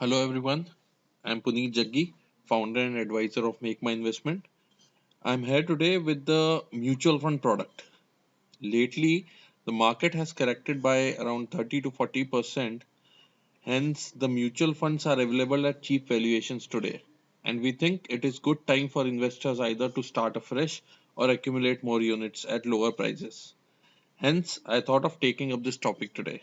Hello everyone, I'm Puneet Jaggi, founder and advisor of Make My Investment. I'm here today with the mutual fund product. Lately, the market has corrected by around 30 to 40%, hence, the mutual funds are available at cheap valuations today. And we think it is good time for investors either to start afresh or accumulate more units at lower prices. Hence, I thought of taking up this topic today.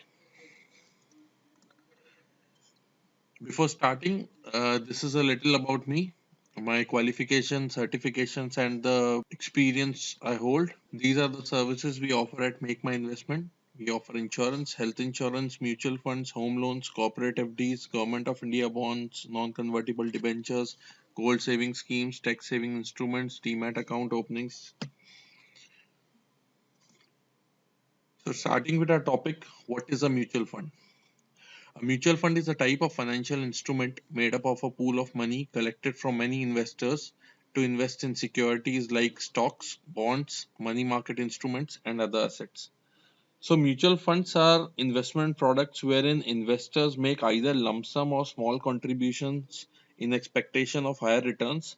Before starting, this is a little about me, my qualifications, certifications, and the experience I hold. These are the services we offer at Make My Investment. We offer insurance, health insurance, mutual funds, home loans, corporate FDs, Government of India bonds, non convertible debentures, gold saving schemes, tax saving instruments, demat account openings. So, starting with our topic, what is a mutual fund? A mutual fund is a type of financial instrument made up of a pool of money collected from many investors to invest in securities like stocks, bonds, money market instruments, and other assets. So, mutual funds are investment products wherein investors make either lump sum or small contributions in expectation of higher returns.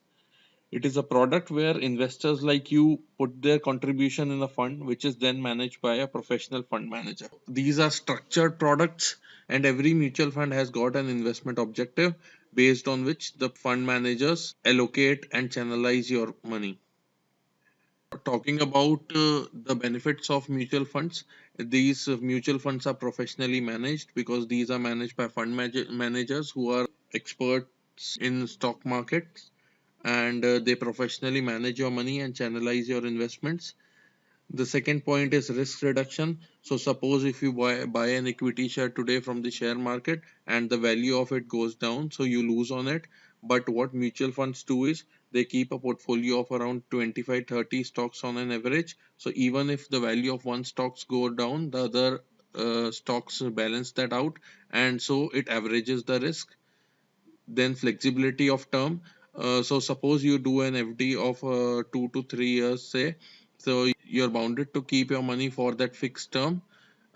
It is a product where investors like you put their contribution in a fund which is then managed by a professional fund manager. These are structured products, and every mutual fund has got an investment objective based on which the fund managers allocate and channelize your money. Talking about the benefits of mutual funds, these mutual funds are professionally managed because these are managed by managers who are experts in stock markets, and they professionally manage your money and channelize your investments. The second point is risk reduction. So suppose if you buy an equity share today from the share market and the value of it goes down, so you lose on it. But what mutual funds do is they keep a portfolio of around 25-30 stocks on an average. So even if the value of one stocks go down, the other stocks balance that out, and so it averages the risk. Then flexibility of term. So suppose you do an FD of 2 to 3 years, say, so you're bounded to keep your money for that fixed term.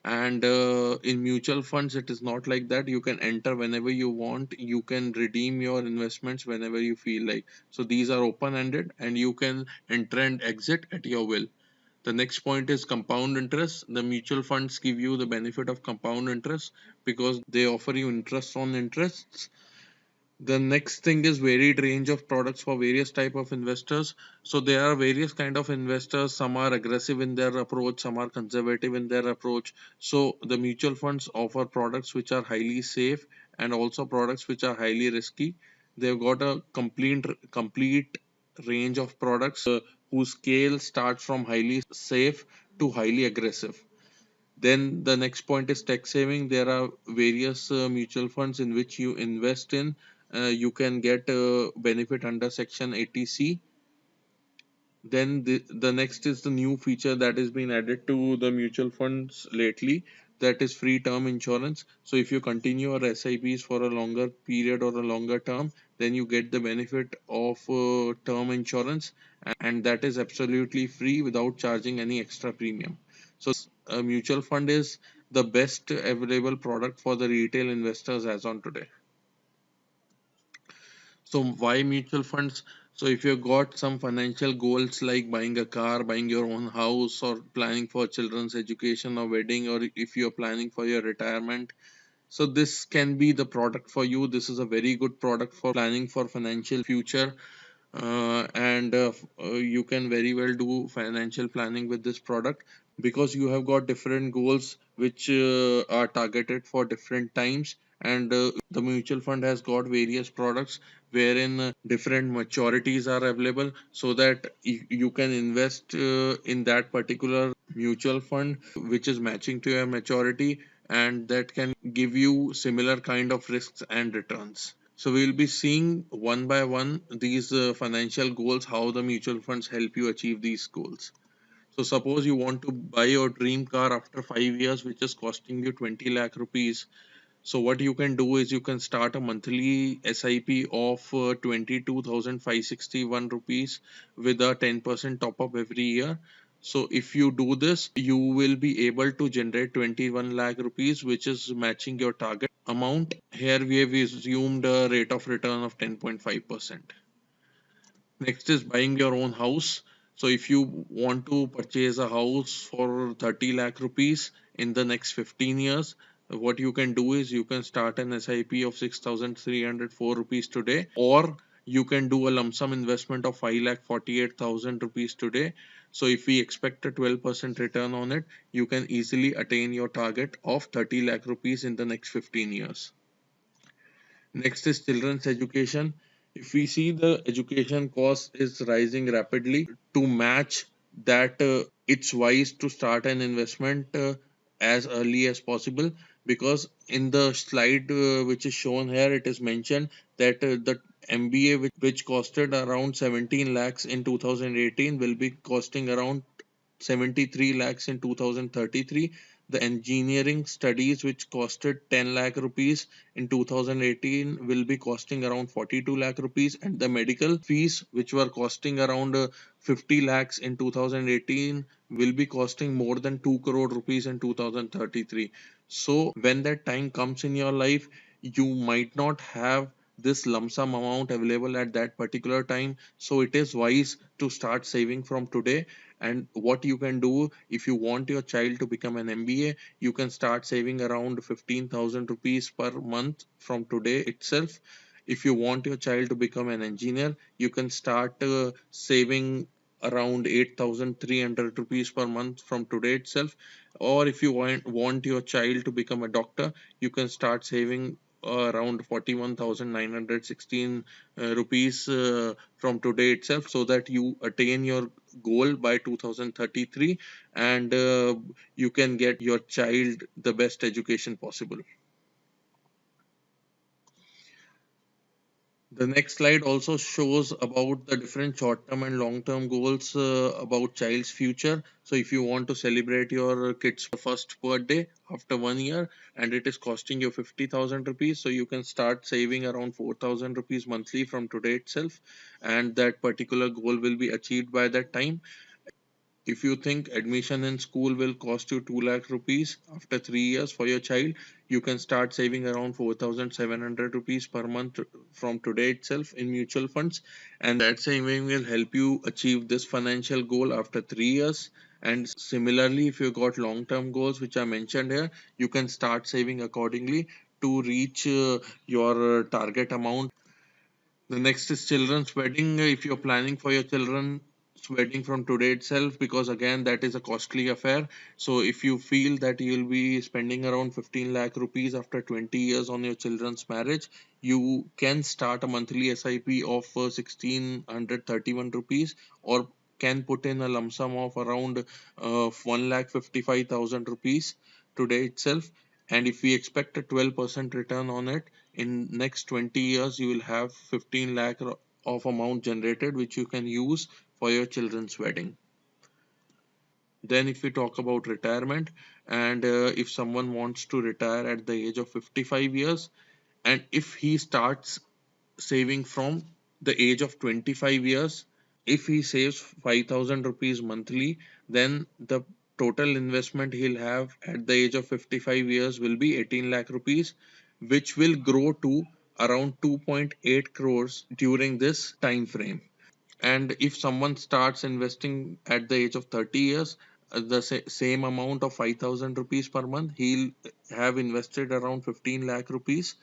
And in mutual funds, it is not like that. You can enter whenever you want. You can redeem your investments whenever you feel like. So these are open-ended, and you can enter and exit at your will. The next point is compound interest. The mutual funds give you the benefit of compound interest because they offer you interest on interests. The next thing is varied range of products for various type of investors. So there are various kind of investors. Some are aggressive in their approach, some are conservative in their approach. So the mutual funds offer products which are highly safe and also products which are highly risky. They've got a complete range of products whose scale starts from highly safe to highly aggressive. Then the next point is tax saving. There are various mutual funds in which you invest in. You can get benefit under Section 80C. Then the next is the new feature that has been added to the mutual funds lately. That is free term insurance. So if you continue your SIPs for a longer period or a longer term, then you get the benefit of term insurance, and that is absolutely free without charging any extra premium. So a mutual fund is the best available product for the retail investors as on today. So why mutual funds? So if you've got some financial goals like buying a car, buying your own house, or planning for children's education or wedding, or if you're planning for your retirement, so this can be the product for you. This is a very good product for planning for financial future, and you can very well do financial planning with this product because you have got different goals which are targeted for different times. And the mutual fund has got various products wherein different maturities are available, so that you can invest in that particular mutual fund which is matching to your maturity, and that can give you similar kind of risks and returns. So we'll be seeing one by one these financial goals, how the mutual funds help you achieve these goals. So suppose you want to buy your dream car after 5 years, which is costing you 20 lakh rupees. So what you can do is you can start a monthly SIP of 22,561 rupees with a 10% top up every year. So if you do this, you will be able to generate 21 lakh rupees, which is matching your target. amount. Here we have assumed a rate of return of 10.5%. Next is buying your own house. So if you want to purchase a house for 30 lakh rupees in the next 15 years, what you can do is you can start an SIP of 6,304 rupees today, or you can do a lump sum investment of 5 lakh 48,000 rupees today. So if we expect a 12% return on it, you can easily attain your target of 30 lakh rupees in the next 15 years. Next is children's education. If we see the education cost is rising rapidly, to match that, it's wise to start an investment as early as possible, because in the slide which is shown here, it is mentioned that the MBA which costed around 17 lakhs in 2018 will be costing around 73 lakhs in 2033. The engineering studies which costed 10 lakh rupees in 2018 will be costing around 42 lakh rupees, and the medical fees which were costing around 50 lakhs in 2018 will be costing more than 2 crore rupees in 2033. So when that time comes in your life, you might not have this lump sum amount available at that particular time. So it is wise to start saving from today. And what you can do, if you want your child to become an MBA, you can start saving around 15,000 rupees per month from today itself. If you want your child to become an engineer, you can start saving around 8,300 rupees per month from today itself. Or if you want your child to become a doctor, you can start saving around 41,916 rupees from today itself, so that you attain your goal by 2033, and you can get your child the best education possible. The next slide also shows about the different short-term and long-term goals about child's future. So if you want to celebrate your kid's first birthday after 1 year and it is costing you 50,000 rupees, so you can start saving around 4,000 rupees monthly from today itself, and that particular goal will be achieved by that time. If you think admission in school will cost you 2 lakh rupees after 3 years for your child, you can start saving around 4,700 rupees per month from today itself in mutual funds, and that saving will help you achieve this financial goal after 3 years. And similarly, if you got long term goals which are mentioned here, you can start saving accordingly to reach your target amount. The next is children's wedding. If you're planning for your children's wedding from today itself, because again that is a costly affair. So if you feel that you'll be spending around 15 lakh rupees after 20 years on your children's marriage, you can start a monthly SIP of 1631 rupees, or can put in a lump sum of around 1 lakh 55,000 rupees today itself. And if we expect a 12% return on it, in next 20 years you will have 15 lakh of amount generated, which you can use for your children's wedding. Then if we talk about retirement, and if someone wants to retire at the age of 55 years, and if he starts saving from the age of 25 years, if he saves 5,000 rupees monthly, then the total investment he'll have at the age of 55 years will be 18 lakh rupees, which will grow to around 2.8 crores during this time frame. And if someone starts investing at the age of 30 years, the same amount of 5,000 rupees per month, he'll have invested around 15 lakh rupees.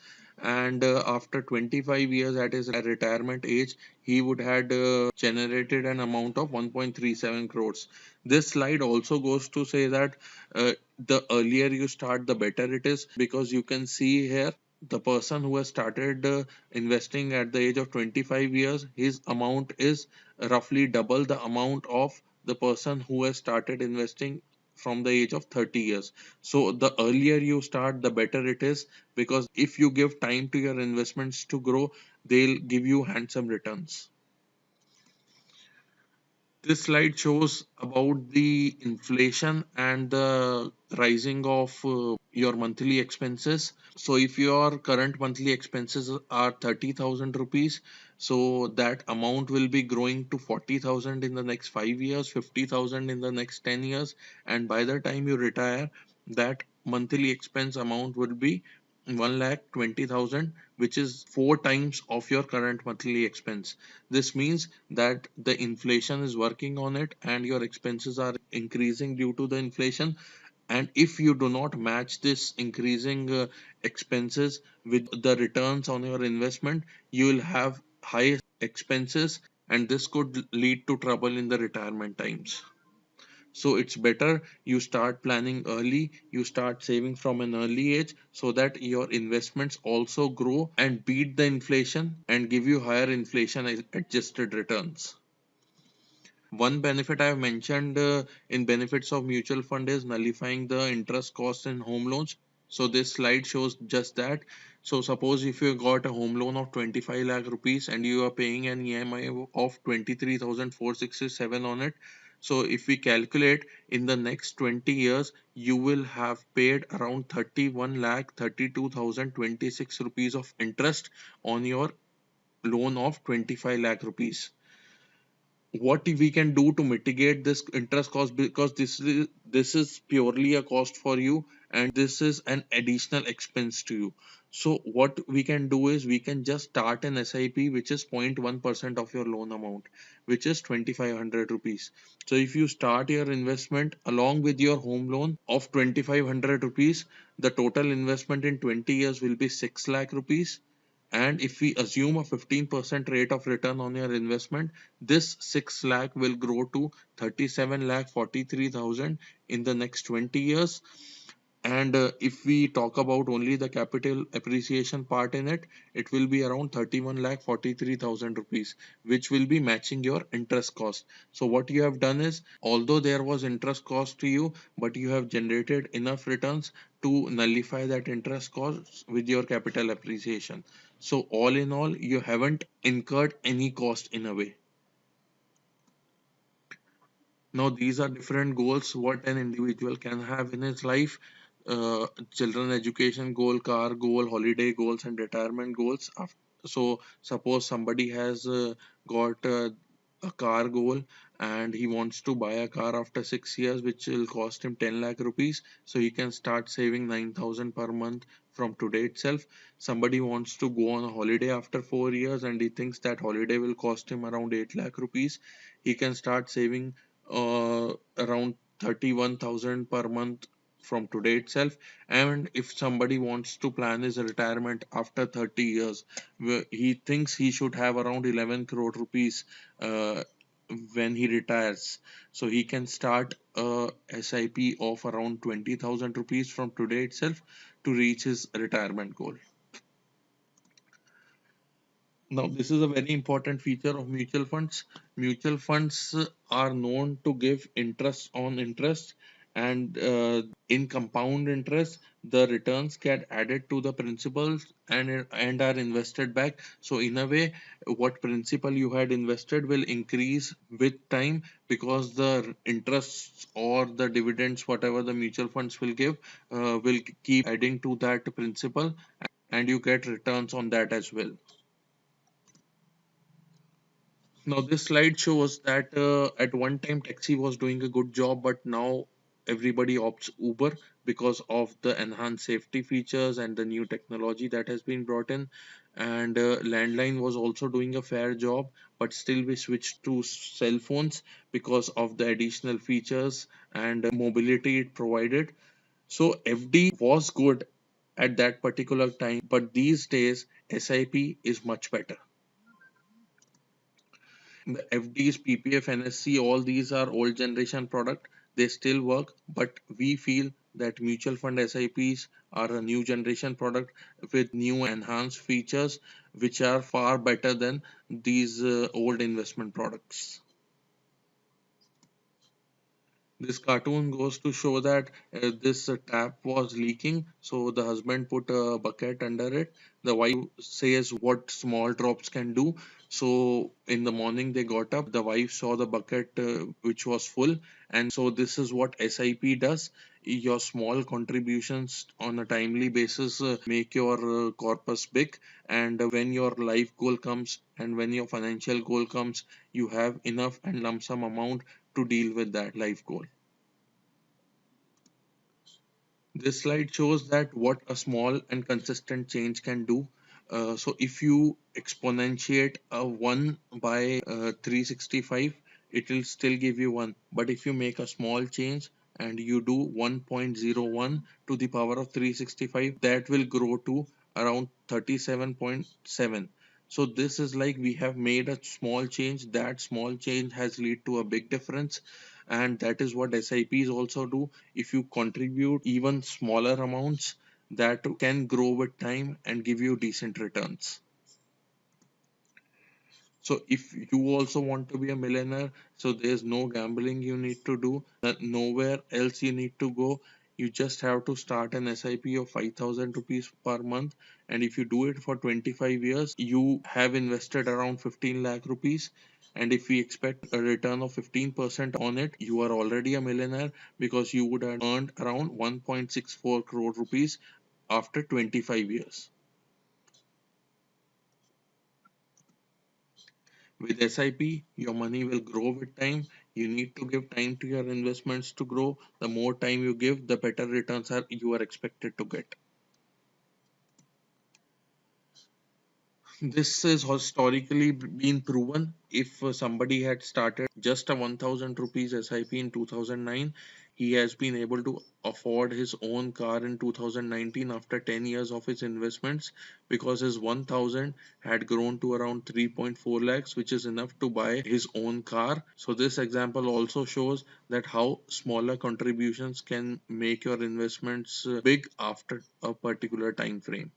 And after 25 years at his retirement age, he would had generated an amount of 1.37 crores. This slide also goes to say that the earlier you start, the better it is, because you can see here the person who has started investing at the age of 25 years, his amount is roughly double the amount of the person who has started investing from the age of 30 years. So the earlier you start, the better it is, because if you give time to your investments to grow, they'll give you handsome returns. This slide shows about the inflation and the rising of your monthly expenses. So if your current monthly expenses are 30,000 rupees, so that amount will be growing to 40,000 in the next 5 years, 50,000 in the next 10 years, and by the time you retire, that monthly expense amount would be 1,20,000, which is 4 times of your current monthly expense. This means that the inflation is working on it and your expenses are increasing due to the inflation. And if you do not match this increasing expenses with the returns on your investment, you will have high expenses, and this could lead to trouble in the retirement times. So it's better you start planning early, you start saving from an early age so that your investments also grow and beat the inflation and give you higher inflation adjusted returns. One benefit I have mentioned in benefits of mutual fund is nullifying the interest cost in home loans. So this slide shows just that. So suppose if you got a home loan of 25 lakh rupees and you are paying an EMI of 23,467 on it. So if we calculate in the next 20 years, you will have paid around 31 lakh 32,026 rupees of interest on your loan of 25 lakh rupees. What we can do to mitigate this interest cost, because this is purely a cost for you and this is an additional expense to you. So what we can do is we can just start an SIP which is 0.1% of your loan amount, which is 2500 rupees. So if you start your investment along with your home loan of 2500 rupees, the total investment in 20 years will be 6 lakh rupees. And if we assume a 15% rate of return on your investment, this 6 lakh will grow to 37 lakh 43,000 in the next 20 years. And if we talk about only the capital appreciation part in it, it will be around 31 lakh 43,000 rupees, which will be matching your interest cost. So what you have done is, although there was interest cost to you, but you have generated enough returns to nullify that interest cost with your capital appreciation. So all in all, you haven't incurred any cost in a way. Now, these are different goals what an individual can have in his life. Children education goal, car goal, holiday goals, and retirement goals. So, suppose somebody has got a car goal and he wants to buy a car after 6 years, which will cost him 10 lakh rupees. So, he can start saving 9,000 per month from today itself. Somebody wants to go on a holiday after 4 years and he thinks that holiday will cost him around 8 lakh rupees. He can start saving around 31,000 per month from today itself. And if somebody wants to plan his retirement after 30 years, where he thinks he should have around 11 crore rupees uh, when he retires, so he can start a SIP of around 20,000 rupees from today itself to reach his retirement goal. Now, this is a very important feature of mutual funds. Mutual funds are known to give interest on interest, and in compound interest, the returns get added to the principals and are invested back. So, in a way, what principal you had invested will increase with time because the interests or the dividends, whatever the mutual funds will give, will keep adding to that principal, and you get returns on that as well. Now, this slide shows that at one time taxi was doing a good job, but now everybody opts Uber because of the enhanced safety features and the new technology that has been brought in. And landline was also doing a fair job, but still we switched to cell phones because of the additional features and mobility it provided. So FD was good at that particular time, but these days SIP is much better. The FDs, PPF, NSC, all these are old generation product. They still work, but we feel that mutual fund SIPs are a new generation product with new enhanced features, which are far better than these old investment products. This cartoon goes to show that this tap was leaking, so the husband put a bucket under it. The wife says what small drops can do. So in the morning they got up, the wife saw the bucket which was full, and so this is what SIP does. Your small contributions on a timely basis make your corpus big, and when your life goal comes and when your financial goal comes, you have enough and lump sum amount to deal with that life goal. This slide shows that what a small and consistent change can do. So if you exponentiate a 1 by 365, it will still give you 1. But if you make a small change and you do 1.01 to the power of 365, that will grow to around 37.7. So this is like we have made a small change. That small change has led to a big difference, and that is what SIPs also do. If you contribute even smaller amounts, that can grow with time and give you decent returns. So if you also want to be a millionaire, so there's no gambling you need to do, nowhere else you need to go. You just have to start an SIP of 5,000 rupees per month, and if you do it for 25 years, you have invested around 15 lakh rupees. And if we expect a return of 15% on it, you are already a millionaire, because you would have earned around 1.64 crore rupees after 25 years. With SIP, your money will grow with time. You need to give time to your investments to grow. The more time you give, the better returns are you are expected to get. This is historically been proven. If somebody had started just a 1000 rupees SIP in 2009, he has been able to afford his own car in 2019 after 10 years of his investments, because his 1000 had grown to around 3.4 lakhs, which is enough to buy his own car. So this example also shows that how smaller contributions can make your investments big after a particular time frame.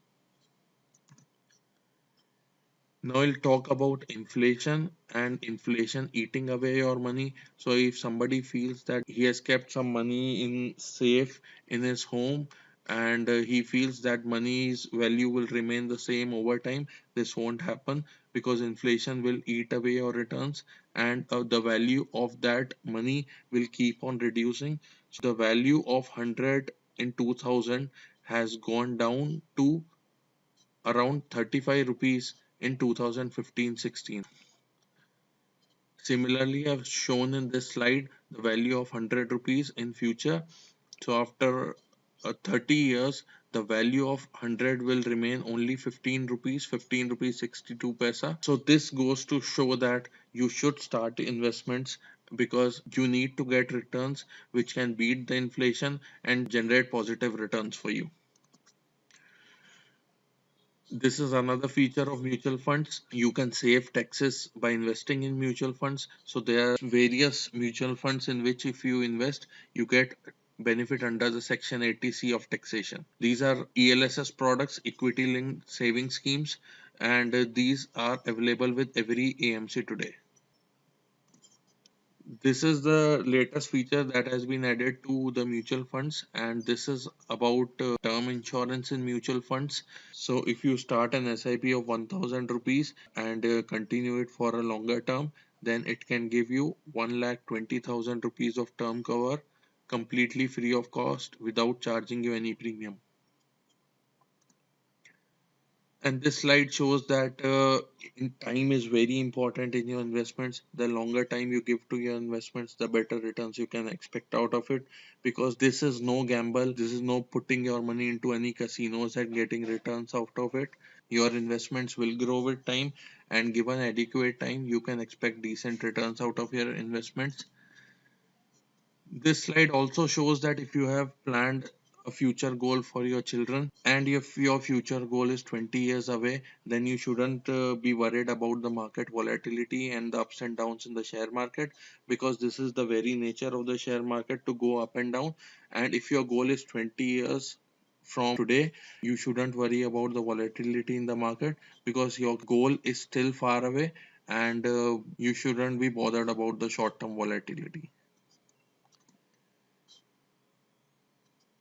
Now we'll talk about inflation and inflation eating away your money. So if somebody feels that he has kept some money in safe in his home, and he feels that money's value will remain the same over time, this won't happen, because inflation will eat away your returns, and the value of that money will keep on reducing. So the value of 100 in 2000 has gone down to around 35 rupees in 2015-16. Similarly, I've shown in this slide the value of 100 rupees in future. So after 30 years, the value of 100 will remain only 15 rupees, 15 rupees 62 paisa. So this goes to show that you should start investments, because you need to get returns which can beat the inflation and generate positive returns for you. This is another feature of mutual funds. You can save taxes by investing in mutual funds. So there are various mutual funds in which if you invest, you get benefit under the section 80C of taxation. These are ELSS products, equity linked saving schemes, and these are available with every AMC today. This is the latest feature that has been added to the mutual funds, and this is about term insurance in mutual funds. So if you start an SIP of 1000 rupees and continue it for a longer term, then it can give you 1,20,000 rupees of term cover completely free of cost without charging you any premium. And this slide shows that time is very important in your investments. The longer time you give to your investments, the better returns you can expect out of it. Because this is no gamble, this is no putting your money into any casinos and getting returns out of it. Your investments will grow with time, and given adequate time, you can expect decent returns out of your investments. This slide also shows that if you have planned a future goal for your children, and if your future goal is 20 years away, then you shouldn't be worried about the market volatility and the ups and downs in the share market, because this is the very nature of the share market to go up and down. And if your goal is 20 years from today, you shouldn't worry about the volatility in the market, because your goal is still far away, and you shouldn't be bothered about the short term volatility.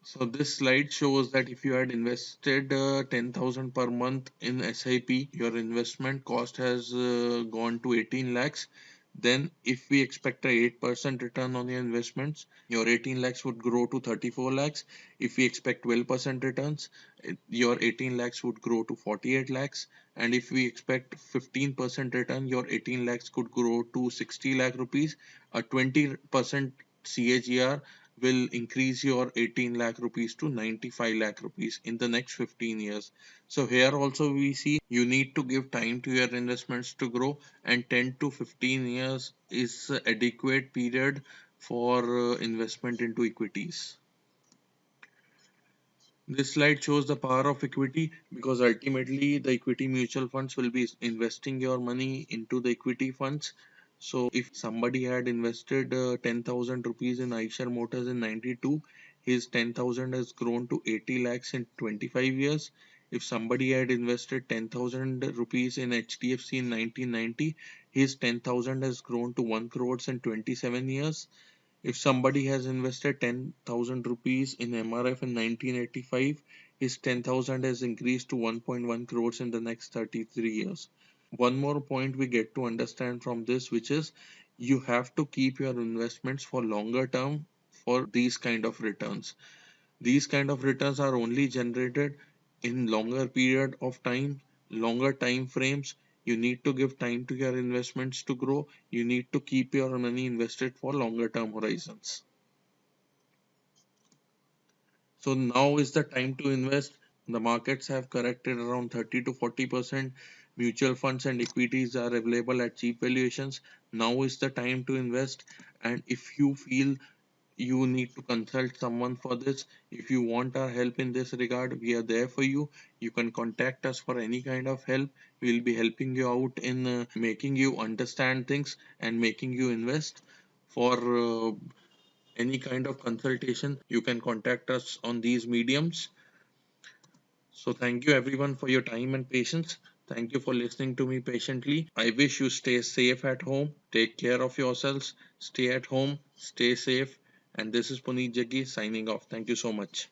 So this slide shows that if you had invested 10,000 per month in SIP, your investment cost has gone to 18 lakhs. Then if we expect a 8% return on your investments, your 18 lakhs would grow to 34 lakhs. If we expect 12% returns, your 18 lakhs would grow to 48 lakhs. And if we expect 15% return, your 18 lakhs could grow to 60 lakh rupees. A 20% CAGR will increase your 18 lakh rupees to 95 lakh rupees in the next 15 years. So here also we see you need to give time to your investments to grow, and 10 to 15 years is adequate period for investment into equities. This slide shows the power of equity, because ultimately the equity mutual funds will be investing your money into the equity funds. So if somebody had invested 10,000 rupees in Eicher Motors in 92, his 10,000 has grown to 80 lakhs in 25 years. If somebody had invested 10,000 rupees in HDFC in 1990, his 10,000 has grown to 1 crores in 27 years. If somebody has invested 10,000 rupees in MRF in 1985, his 10,000 has increased to 1.1 crores in the next 33 years. One more point we get to understand from this, which is you have to keep your investments for longer term for these kind of returns. These kind of returns are only generated in longer period of time, longer time frames. You need to give time to your investments to grow. You need to keep your money invested for longer term horizons. So now is the time to invest. The markets have corrected around 30 to 40%. Mutual funds and equities are available at cheap valuations. Now is the time to invest. And if you feel you need to consult someone for this, if you want our help in this regard, we are there for you. You can contact us for any kind of help. We'll be helping you out in making you understand things and making you invest. For any kind of consultation, you can contact us on these mediums. So thank you everyone for your time and patience. Thank you for listening to me patiently. I wish you stay safe at home. Take care of yourselves. Stay at home. Stay safe. And this is Puneet Jaggi signing off. Thank you so much.